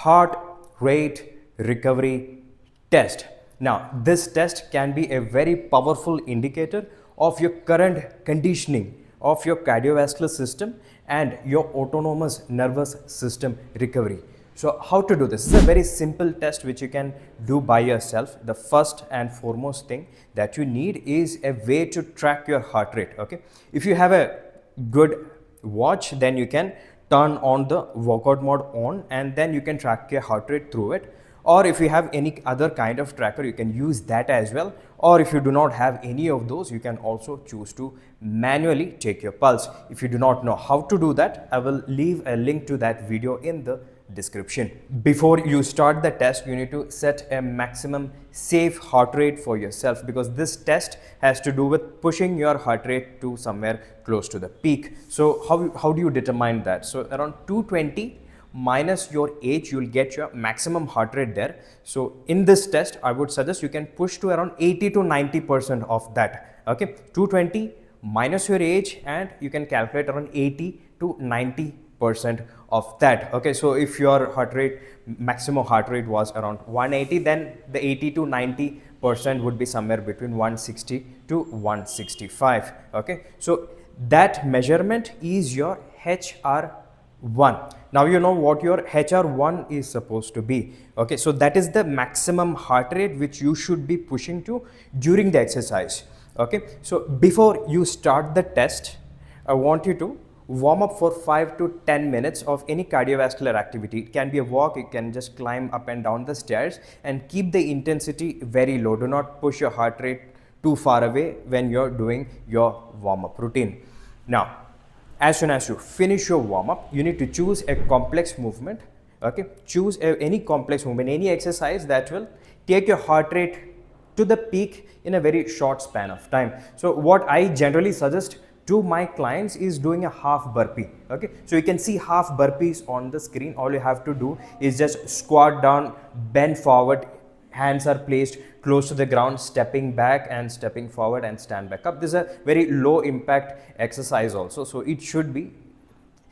heart rate recovery test. Now, this test can be a very powerful indicator of your current conditioning of your cardiovascular system and your autonomous nervous system recovery. So how to do this? This is a very simple test which you can do by yourself. The first and foremost thing that you need is a way to track your heart rate. Okay, if you have a good watch, then you can turn on the workout mode on, and then you can track your heart rate through it. Or if you have any other kind of tracker, you can use that as well. Or if you do not have any of those, you can also choose to manually take your pulse. If you do not know how to do that, I will leave a link to that video in the description. Before you start the test, you need to set a maximum safe heart rate for yourself, because this test has to do with pushing your heart rate to somewhere close to the peak. So how do you determine that? So around 220 minus your age, you'll get your maximum heart rate there. So in this test, I would suggest you can push to around 80 to 90% of that. Okay, 220 minus your age, and you can calculate around 80 to 90% of that. Okay, so if your heart rate, maximum heart rate was around 180, then the 80 to 90% would be somewhere between 160 to 165. Okay, so that measurement is your HRR1. Now you know what your HRR1 is supposed to be. Okay, so that is the maximum heart rate which you should be pushing to during the exercise. Okay, so before you start the test, I want you to warm up for 5 to 10 minutes of any cardiovascular activity. It can be a walk, you can just climb up and down the stairs, and keep the intensity very low. Do not push your heart rate too far away when you're doing your warm-up routine. Now, as soon as you finish your warm-up, you need to choose a complex movement. Okay, choose any complex movement, any exercise that will take your heart rate to the peak in a very short span of time. So what I generally suggest to my clients is doing a half burpee. Okay, so you can see half burpees on the screen. All you have to do is just squat down, bend forward, hands are placed close to the ground, stepping back and stepping forward, and stand back up. This is a very low impact exercise also, so it should be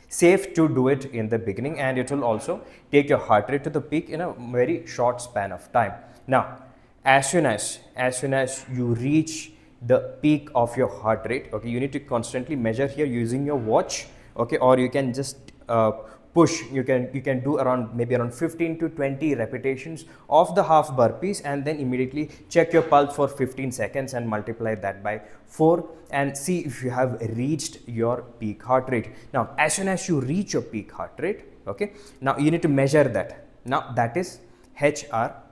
safe to do it in the beginning, and it will also take your heart rate to the peak in a very short span of time. Now, as soon as you reach the peak of your heart rate, okay, you need to constantly measure here using your watch. Okay, or you can just push. You can do maybe around 15 to 20 repetitions of the half burpees, and then immediately check your pulse for 15 seconds and multiply that by 4 and see if you have reached your peak heart rate. Now, as soon as you reach your peak heart rate, okay, now you need to measure that. Now that is HRR1.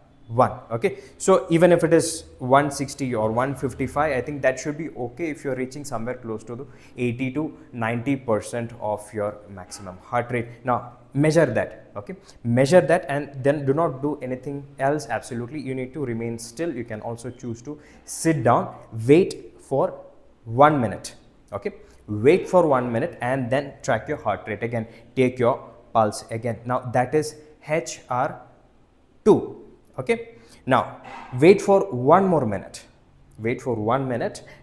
Okay, so even if it is 160 or 155, I think that should be okay if you're reaching somewhere close to the 80 to 90% of your maximum heart rate. Now measure that. Okay, measure that, and then do not do anything else. Absolutely, you need to remain still. You can also choose to sit down, wait for 1 minute. Okay, wait for 1 minute and then track your heart rate again, take your pulse again. Now that is HRR2. Okay, now wait for 1 more minute,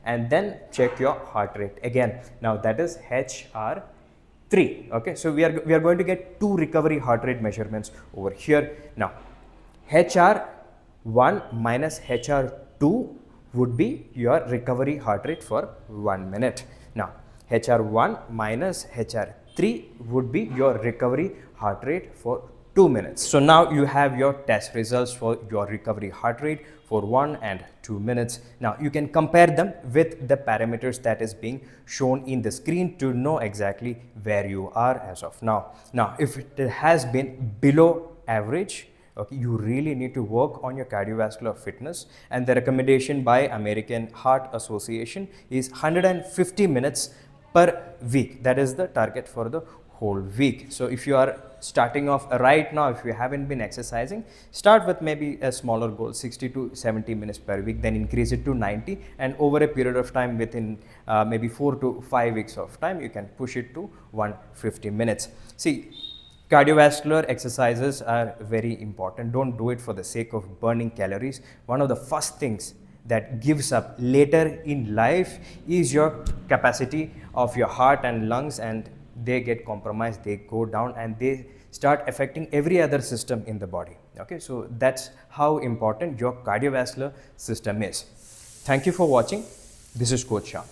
and then check your heart rate again. Now that is HRR3. Okay, so we are going to get 2 recovery heart rate measurements over here. Now HRR1 minus HRR2 would be your recovery heart rate for 1 minute. Now HRR1 minus HRR3 would be your recovery heart rate for 2 minutes. So now you have your test results for your recovery heart rate for 1 and 2 minutes. Now you can compare them with the parameters that is being shown in the screen to know exactly where you are as of now. Now, if it has been below average, okay, you really need to work on your cardiovascular fitness, and the recommendation by American Heart Association is 150 minutes per week. That is the target for the whole week. So if you are starting off right now, if you haven't been exercising, start with maybe a smaller goal, 60 to 70 minutes per week, then increase it to 90, and over a period of time, within maybe 4 to 5 weeks of time, you can push it to 150 minutes. See, cardiovascular exercises are very important. Don't do it for the sake of burning calories. One of the first things that gives up later in life is your capacity of your heart and lungs, and they get compromised, they go down, and they start affecting every other system in the body. Okay, so that's how important your cardiovascular system is. Thank you for watching. This is Coach Shah.